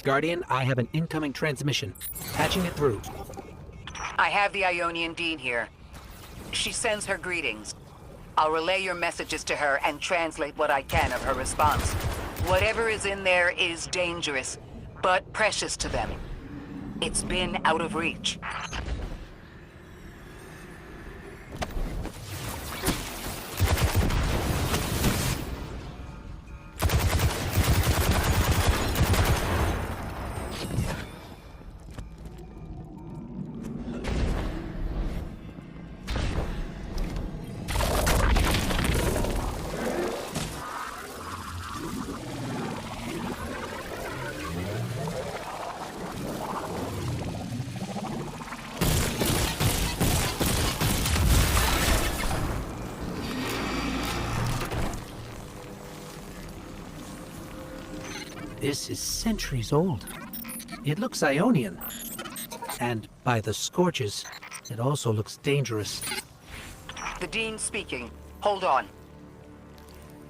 Guardian, I have an incoming transmission. Patching it through. I have the Ionian Dean here. She sends her greetings. I'll relay your messages to her and translate what I can of her response. Whatever is in there is dangerous, but precious to them. It's been out of reach. This is centuries old. It looks Ionian. And by the scorches, it also looks dangerous. The Dean speaking. Hold on.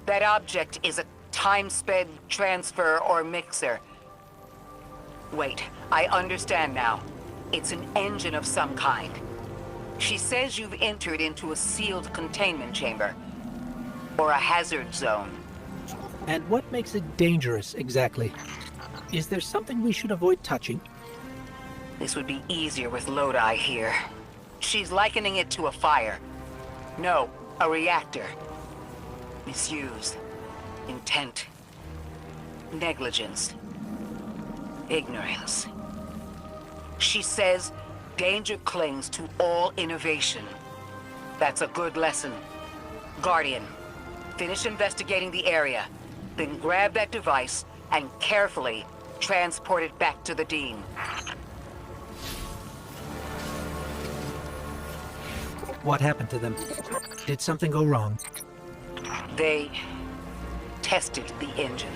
That object is a time-sped transfer or mixer. Wait, I understand now. It's an engine of some kind. She says you've entered into a sealed containment chamber. Or a hazard zone. And what makes it dangerous, exactly? Is there something we should avoid touching? This would be easier with Lodi here. She's likening it to a fire. No, a reactor. Misuse. Intent. Negligence. Ignorance. She says danger clings to all innovation. That's a good lesson. Guardian, finish investigating the area. Then grab that device and carefully transport it back to the Dean. What happened to them? Did something go wrong? They tested the engine.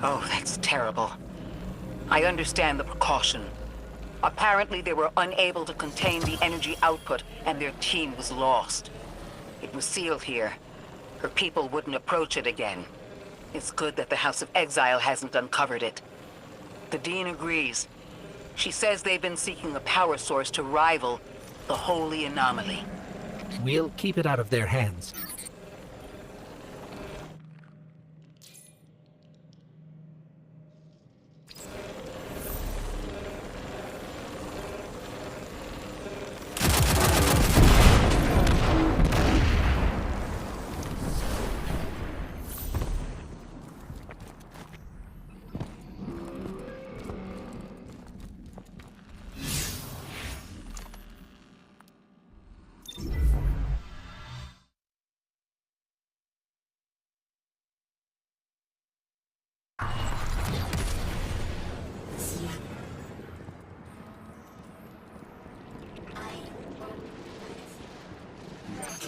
Oh, that's terrible. I understand the precaution. Apparently they were unable to contain the energy output and their team was lost. It was sealed here. Her people wouldn't approach it again. It's good that the House of Exile hasn't uncovered it. The Dean agrees. She says they've been seeking a power source to rival the Holy Anomaly. We'll keep it out of their hands.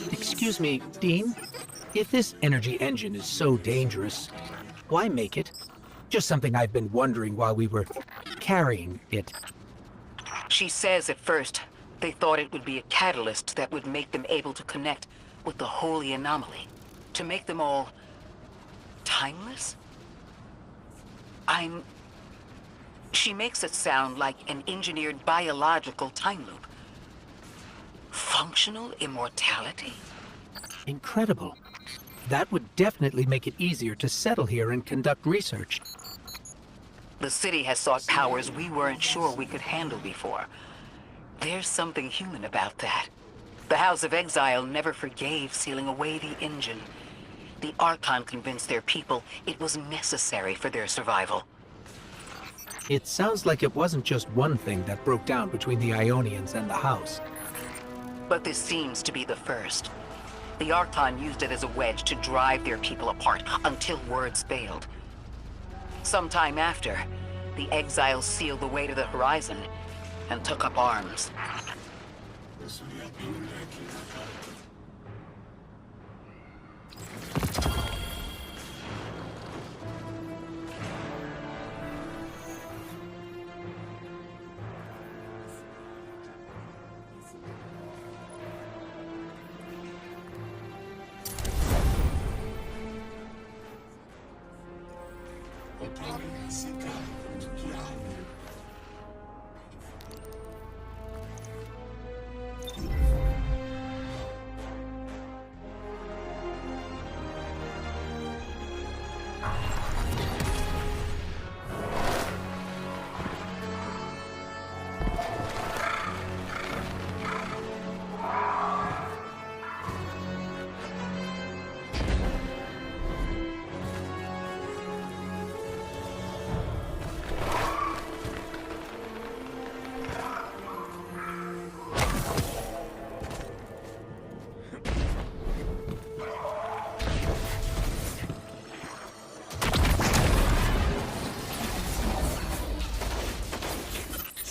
Excuse me, Dean? If this energy engine is so dangerous, why make it? Just something I've been wondering while we were carrying it. She says at first they thought it would be a catalyst that would make them able to connect with the Holy Anomaly. To make them all timeless? She makes it sound like an engineered biological time loop. Functional immortality? Incredible. That would definitely make it easier to settle here and conduct research. The city has sought powers we weren't sure we could handle before. There's something human about that. The House of Exile never forgave sealing away the engine. The Archon convinced their people it was necessary for their survival. It sounds like it wasn't just one thing that broke down between the Ionians and the House. But this seems to be the first. The Archon used it as a wedge to drive their people apart until words failed. Sometime after, the exiles sealed the way to the horizon and took up arms.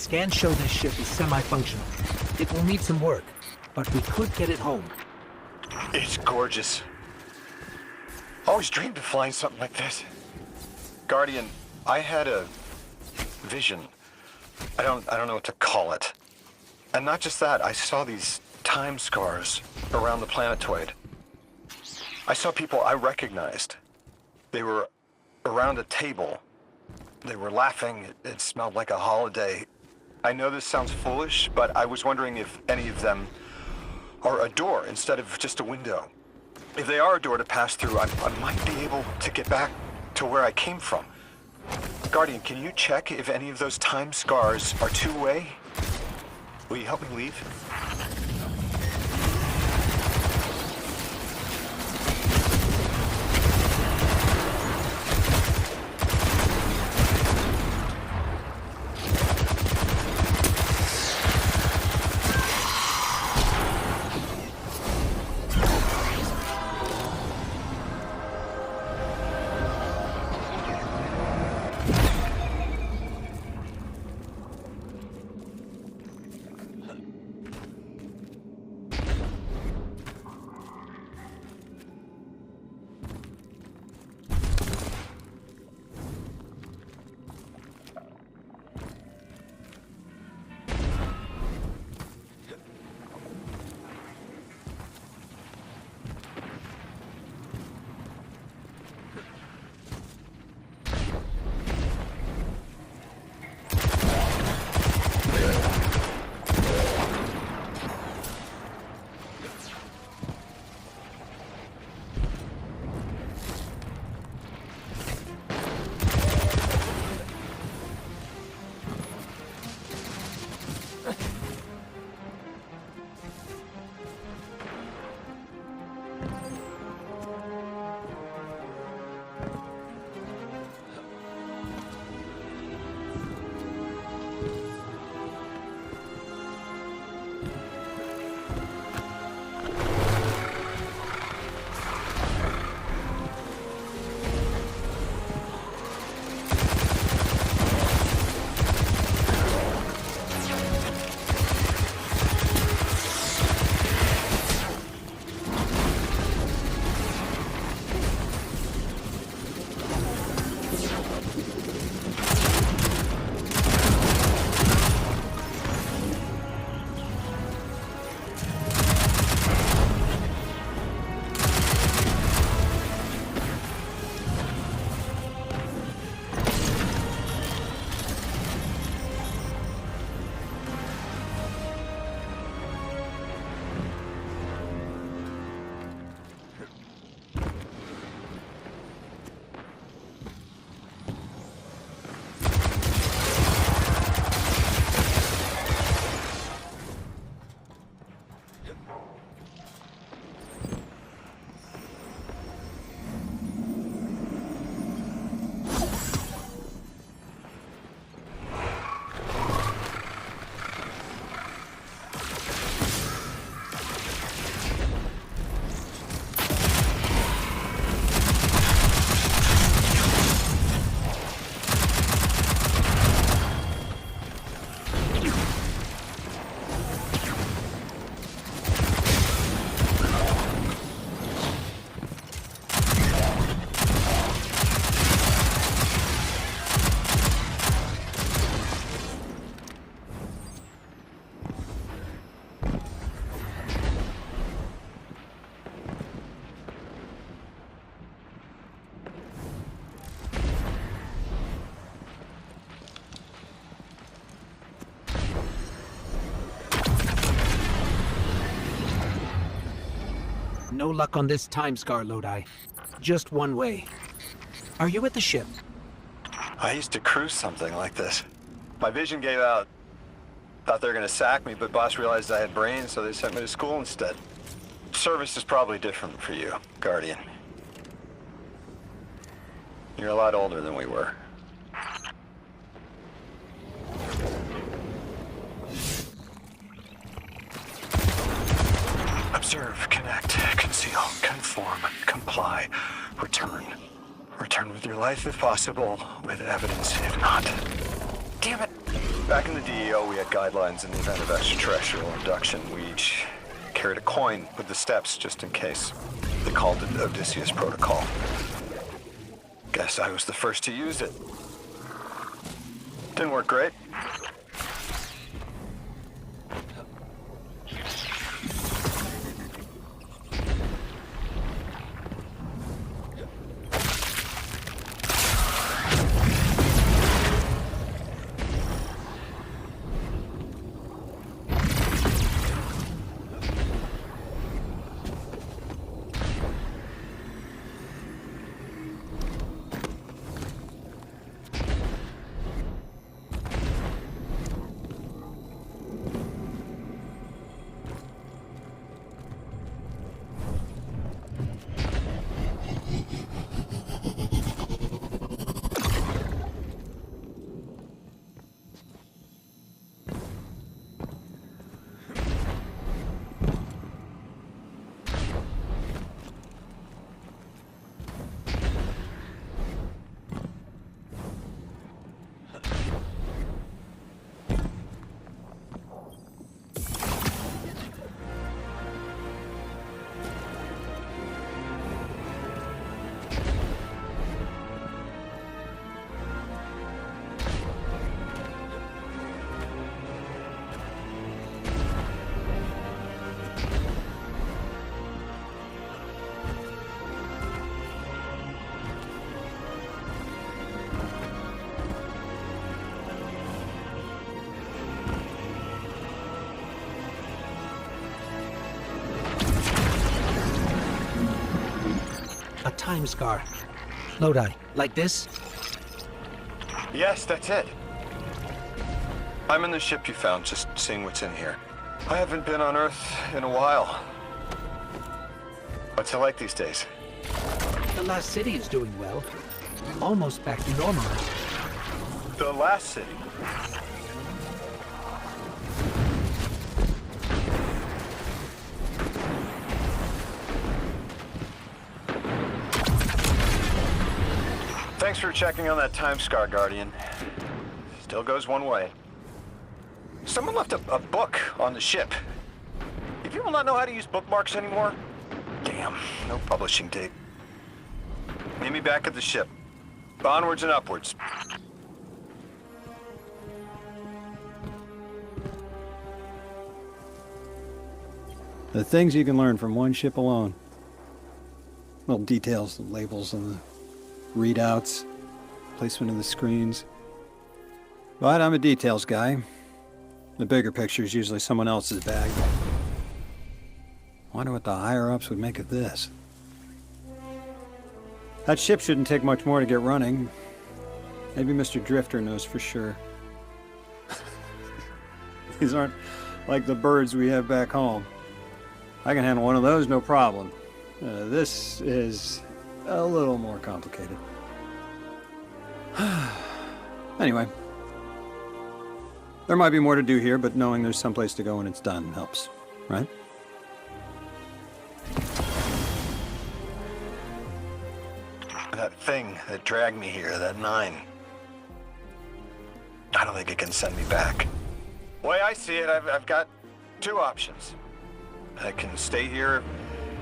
Scans show this ship is semi-functional. It will need some work, but we could get it home. It's gorgeous. Always dreamed of flying something like this. Guardian, I had a vision. I don't know what to call it. And not just that, I saw these time scars around the planetoid. I saw people I recognized. They were around a table. They were laughing. It smelled like a holiday. I know this sounds foolish, but I was wondering if any of them are a door instead of just a window. If they are a door to pass through, I might be able to get back to where I came from. Guardian, can you check if any of those time scars are two-way? Will you help me leave? No luck on this time scar, Lodi. Just one way. Are you at the ship? I used to cruise something like this. My vision gave out. Thought they were gonna sack me, but boss realized I had brains, so they sent me to school instead. Service is probably different for you, Guardian. You're a lot older than we were. Observe, connect, conceal, conform, comply, return. Return with your life if possible, with evidence if not. Damn it! Back in the DEO, we had guidelines in the event of extraterrestrial abduction. We each carried a coin with the steps just in case. They called it Odysseus Protocol. Guess I was the first to use it. Didn't work great. A time scar. Lodi, like this? Yes, that's it. I'm in the ship you found, just seeing what's in here. I haven't been on Earth in a while. What's it like these days? The last city is doing well. Almost back to normal. The last city? Thanks for checking on that time scar, Guardian. Still goes one way. Someone left a book on the ship. Do people not know how to use bookmarks anymore? Damn, no publishing date. Meet me back at the ship. Onwards and upwards. The things you can learn from one ship alone. Little details, the labels and the readouts, placement of the screens. But I'm a details guy. The bigger picture is usually someone else's bag. Wonder what the higher-ups would make of this. That ship shouldn't take much more to get running. Maybe Mr. Drifter knows for sure. These aren't like the birds we have back home. I can handle one of those, no problem. This is a little more complicated. Anyway. There might be more to do here, but knowing there's someplace to go when it's done helps, right? That thing that dragged me here, that 9. I don't think it can send me back. The way I see it, I've got 2 options. I can stay here,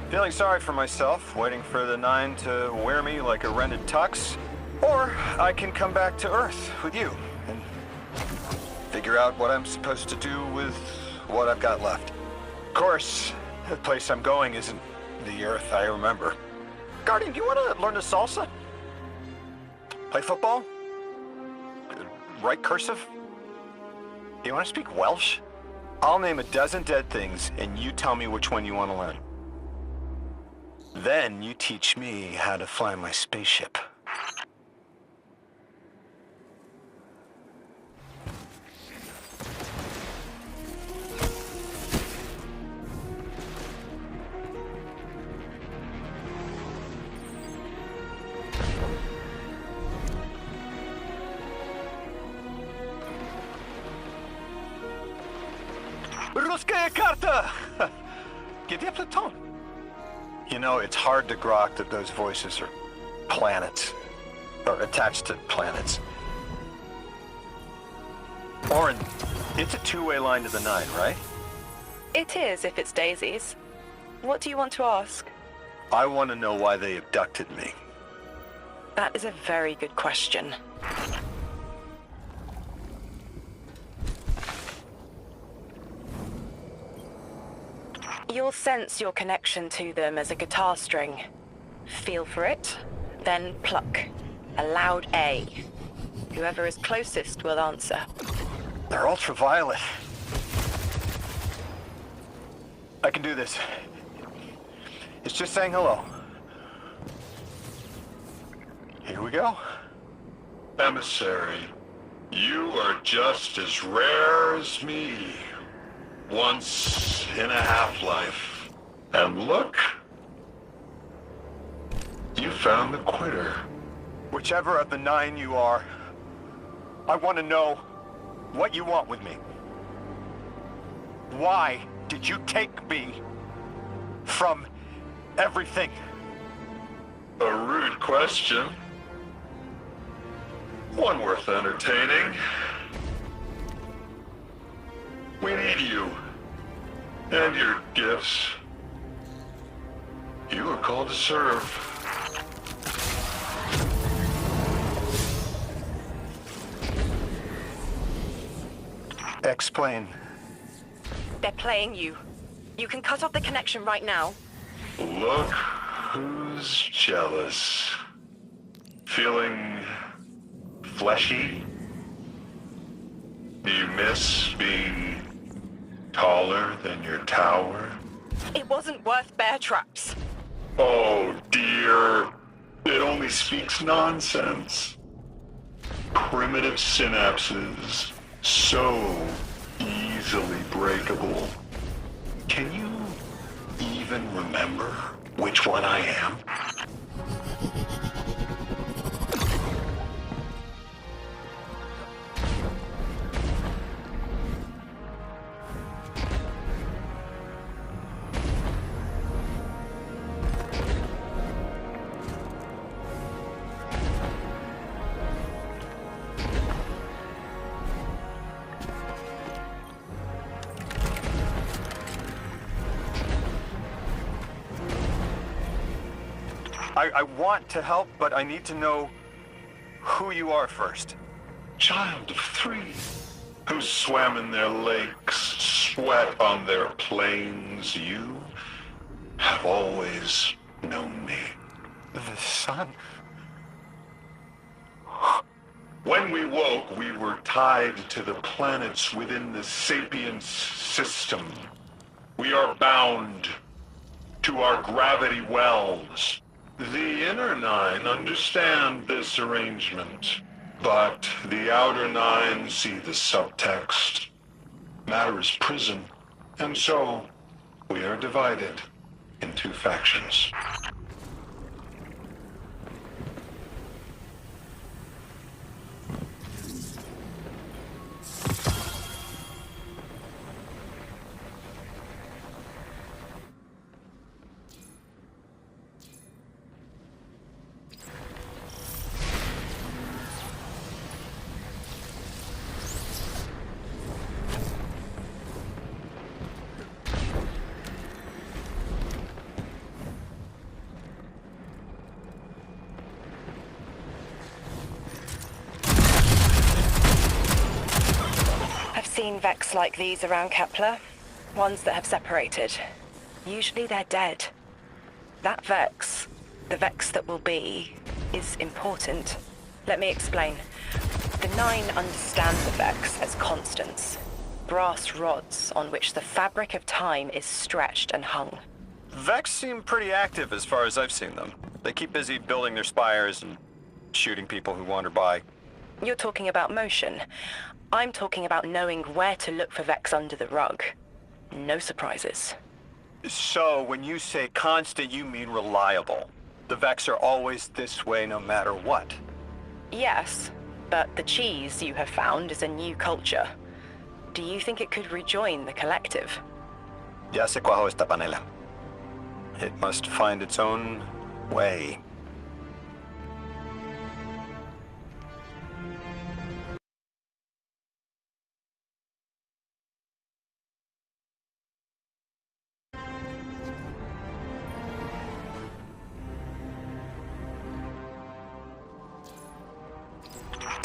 feeling sorry for myself, waiting for the 9 to wear me like a rented tux, or I can come back to Earth with you and figure out what I'm supposed to do with what I've got left. Of course, the place I'm going isn't the Earth I remember. Guardian, do you want to learn the salsa? Play football? Write cursive? Do you want to speak Welsh? I'll name a dozen dead things, and you tell me which one you want to learn. Then you teach me how to fly my spaceship. Ruskaya karta! Где Platon? You know, it's hard to grok that those voices are planets, or attached to planets. Orin, it's a two-way line to the 9, right? It is if it's daisies. What do you want to ask? I want to know why they abducted me. That is a very good question. You'll sense your connection to them as a guitar string. Feel for it, then pluck. A loud A. Whoever is closest will answer. They're ultraviolet. I can do this. It's just saying hello. Here we go. Emissary, you are just as rare as me. Once in a half-life. And look, you found the quitter. Whichever of the 9 you are, I want to know what you want with me. Why did you take me from everything? A rude question. One worth entertaining. We need you. And your gifts. You are called to serve. Explain. They're playing you. You can cut off the connection right now. Look who's jealous. Feeling fleshy? Do you miss being taller than your tower? It wasn't worth bear traps. Oh dear, it only speaks nonsense. Primitive synapses, so easily breakable. Can you even remember which one I am? I want to help, but I need to know who you are first. Child of 3, who swam in their lakes, sweat on their plains. You have always known me. The sun? When we woke, we were tied to the planets within the Sapiens system. We are bound to our gravity wells. The inner 9 understand this arrangement, but the outer 9 see the subtext. Matter is prison, and so we are divided into factions. Seen Vex like these around Kepler. Ones that have separated. Usually they're dead. That Vex, the Vex that will be, is important. Let me explain. The 9 understand the Vex as constants. Brass rods on which the fabric of time is stretched and hung. Vex seem pretty active as far as I've seen them. They keep busy building their spires and shooting people who wander by. You're talking about motion. I'm talking about knowing where to look for Vex under the rug. No surprises. So, when you say constant, you mean reliable. The Vex are always this way no matter what. Yes, but the cheese you have found is a new culture. Do you think it could rejoin the collective? Ya se cuajo esta panela. It must find its own way.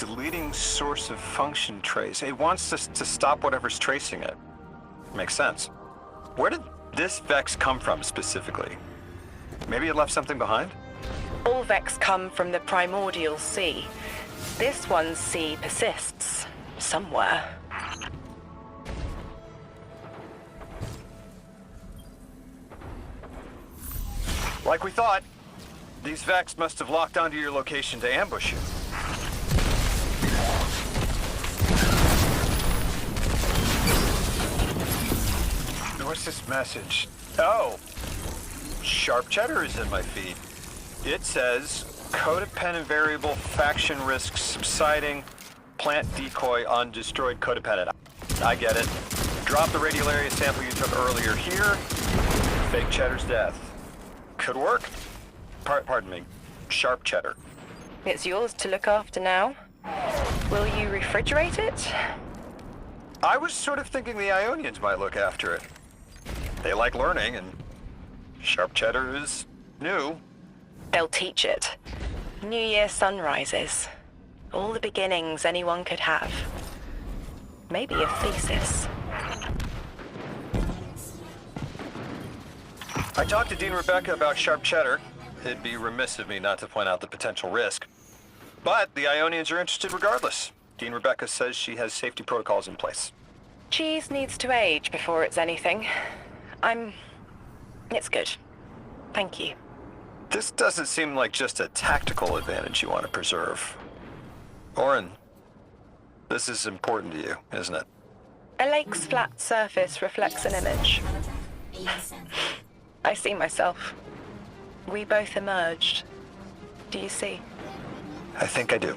Deleting source of function trace. It wants us to stop whatever's tracing it. Makes sense. Where did this Vex come from specifically? Maybe it left something behind? All Vex come from the primordial sea. This one's sea persists somewhere. Like we thought, these Vex must have locked onto your location to ambush you. What's this message? Oh, Sharp Cheddar is in my feed. It says, codependent variable, faction risks subsiding, plant decoy on destroyed codependent. I get it. Drop the radial area sample you took earlier here. Fake Cheddar's death. Could work. Pardon me. Sharp Cheddar. It's yours to look after now. Will you refrigerate it? I was sort of thinking the Ionians might look after it. They like learning, and Sharp Cheddar is new. They'll teach it. New Year sunrises. All the beginnings anyone could have. Maybe a thesis. I talked to Dean Rebecca about Sharp Cheddar. It'd be remiss of me not to point out the potential risk. But the Ionians are interested regardless. Dean Rebecca says she has safety protocols in place. Cheese needs to age before it's anything. It's good. Thank you. This doesn't seem like just a tactical advantage you want to preserve. Orin, this is important to you, isn't it? A lake's flat surface reflects an image. I see myself. We both emerged. Do you see? I think I do.